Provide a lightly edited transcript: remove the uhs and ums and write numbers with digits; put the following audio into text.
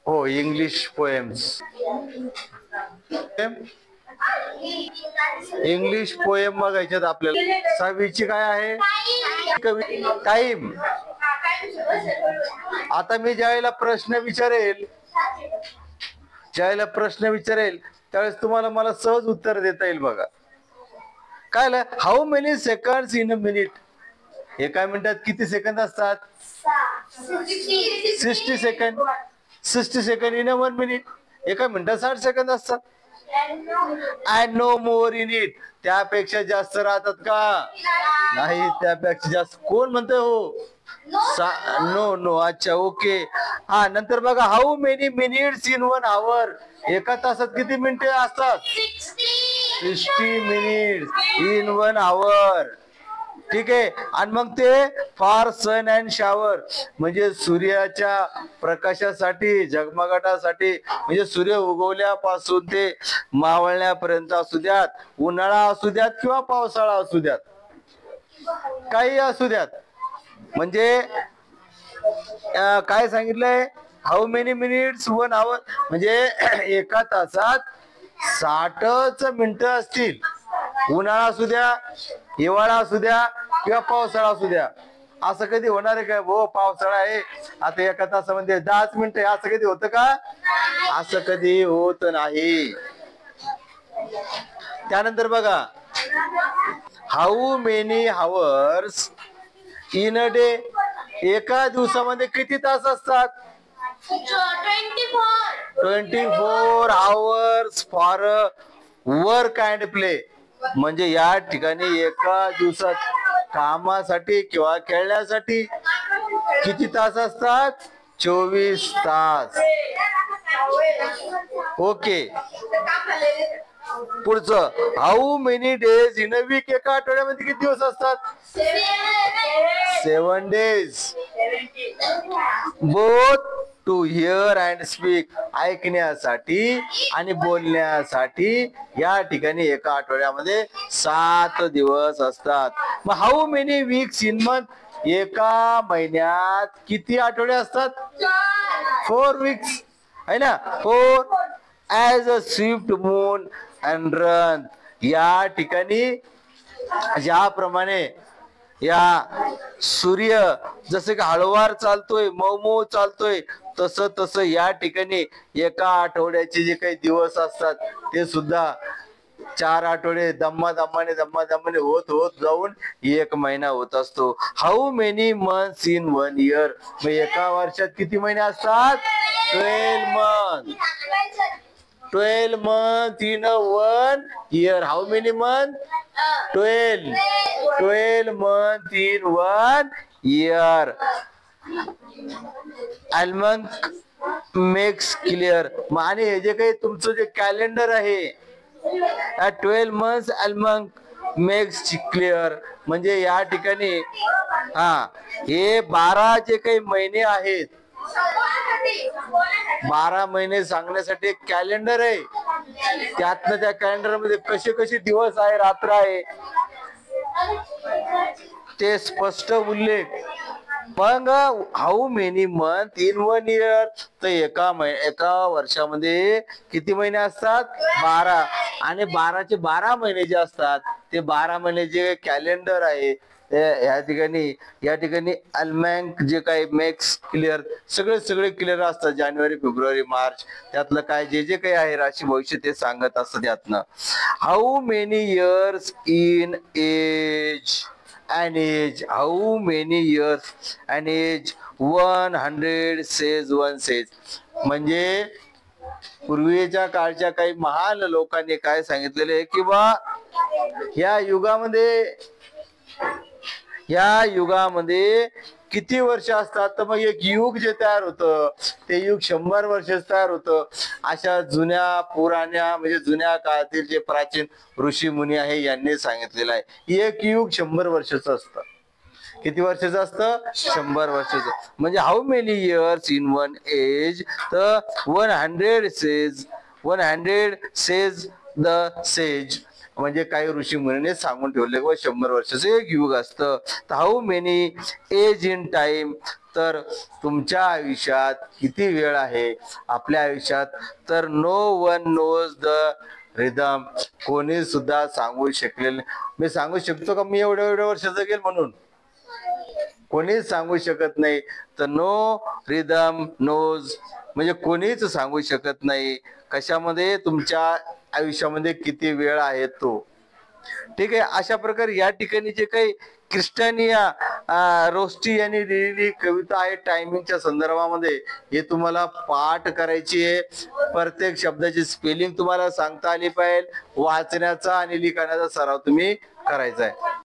हो, English poems. English poem बघायच्यात आपल्याला. 6वीची काय आहे? टाइम. आता मी ज्यावेळेला प्रश्न विचारेल त्यावेळेस तुम्हाला मला सहज उत्तर देता येईल बघा. काय how many seconds in a minute? एका मिनिटात किती सेकंद असतात? 60 सेकंद. 60 सेकंड इन अ 1 मिनिट. एका मिनिटात 60 सेकंद असतात. And no more in it. त्यापेक्षा जास्त राहतात का? नाही, त्यापेक्षा जास्त. कोण म्हणतंय हो? No no. अच्छा, ओके. हा, नंतर बघा, how many minutes in 1 hour? एका तासात किती मिनिटे असतात? 60 मिनिट्स इन 1 आवर. ठीक आहे. आणि मग ते फॉर सन अँड शावर, म्हणजे सूर्याच्या प्रकाशासाठी, झगमगाटासाठी, म्हणजे सूर्य उगवल्यापासून ते मावळण्यापर्यंत असू द्यात, उन्हाळा असू द्यात किंवा पावसाळा असू द्यात, काही असू द्यात. म्हणजे काय सांगितलंय? हाऊ मेनी मिनिट्स 1 आवर, म्हणजे एका तासात 60च मिनिटं असतील. उन्हाळा असू द्या, हिवाळा असू द्या किंवा पावसाळा असू द्या. असं कधी होणार आहे का? हो, पावसाळा आहे, आता एका तासामध्ये 10च मिनिटं आहे, असं कधी होतं का? असं कधी होत नाही. त्यानंतर बघा, how many hours in a day? एका दिवसामध्ये किती तास असतात? 24 hours for work and play. म्हणजे या ठिकाणी एका दिवसात कामासाठी किंवा खेळण्यासाठी किती तास असतात? 24 तास. ओके. पुढचं, how many days in a week? एका आठवड्यामध्ये किती दिवस असतात? 7 days. Both to hear and speak, ऐकण्यासाठी आणि बोलण्यासाठी या ठिकाणी एका आठवड्यामध्ये 7 दिवस असतात. मग how many weeks in month? एका महिन्यात किती आठवडे असतात? 4 weeks आहे ना. 4 as a Swift moon and run. या ठिकाणी ज्याप्रमाणे या सूर्य जसं की हळूवार चालतोय, मऊ चालतोय, तसं या ठिकाणी एका आठवड्याचे जे काही दिवस असतात ते सुद्धा 4 आठवडे दम्मादम्माने होत जाऊन 1 महिना होत असतो. How many months in 1 year? मग एका वर्षात किती महिने असतात? 12 months. 12 months in 1 year. How many months? 12. 12 months in 1 year. Almanac makes clear. आणि हे जे काही तुमचं जे कॅलेंडर आहे, 12 months almanac makes clear. म्हणजे या ठिकाणी हे 12 जे काही महिने आहेत, 12 महिने सांगण्यासाठी एक कॅलेंडर आहे. त्यातनं त्या कॅलेंडर मध्ये कसे कसे दिवस आहे, रात्र आहे, ते स्पष्ट उल्लेख. मग how many month in 1 year? तर एका वर्षामध्ये किती महिने असतात? 12. आणि 12चे 12 महिने जे असतात ते 12 महिने जे कॅलेंडर आहे या ठिकाणी अल्मॅक जे काही मेक्स क्लिअर, सगळे क्लिअर असतात. जानेवारी, फेब्रुवारी, मार्च, त्यातलं काय जे काही आहे राशी भविष्य ते सांगत असतं त्यातनं. How many years in age? an age? How many years an age? 100 says 1 says. म्हणजे पूर्वीच्या काळच्या काही महान लोकांनी काय सांगितलेले की बा या युगामध्ये किती वर्ष असतात? तर मग एक युग जे तयार होतं ते युग 100 वर्ष तयार होतं. अशा पुराण्या म्हणजे जुन्या काळातील जे प्राचीन ऋषी मुनी आहे यांनी सांगितलेलं आहे. एक युग 100 वर्षाचं असतं. किती वर्षाचं असतं? 100 वर्षाचं. म्हणजे how many years in 1 age? तर 100 says the sage. म्हणजे काही ऋषी मुनीने सांगून ठेवले की 100 वर्षाचं एक युग असतं. तर how many age in time, तर तुमच्या आयुष्यात किती वेळ आहे आपल्या आयुष्यात, तर no one knows the rhythm, कोणी सुद्धा सांगू शकलेलं. मी सांगू शकतो का मी एवढ्या एवढ्या वर्ष जगेल म्हणून? कोणीच सांगू शकत नाही. तर नो रिदम नोज म्हणजे कोणीच सांगू शकत नाही कशामध्ये तुमच्या आयुष्यामध्ये किती वेळ आहे तो. ठीक आहे. अशा प्रकारे या ठिकाणी जे काही क्रिस्टानिया रोस्टी यांनी लिहिलेली कविता आहे टायमिंगच्या संदर्भामध्ये, हे तुम्हाला पाठ करायची आहे. प्रत्येक शब्दाची स्पेलिंग तुम्हाला सांगता आली पाहिजे. वाचण्याचा आणि लिखाणाचा सराव तुम्ही करायचा आहे.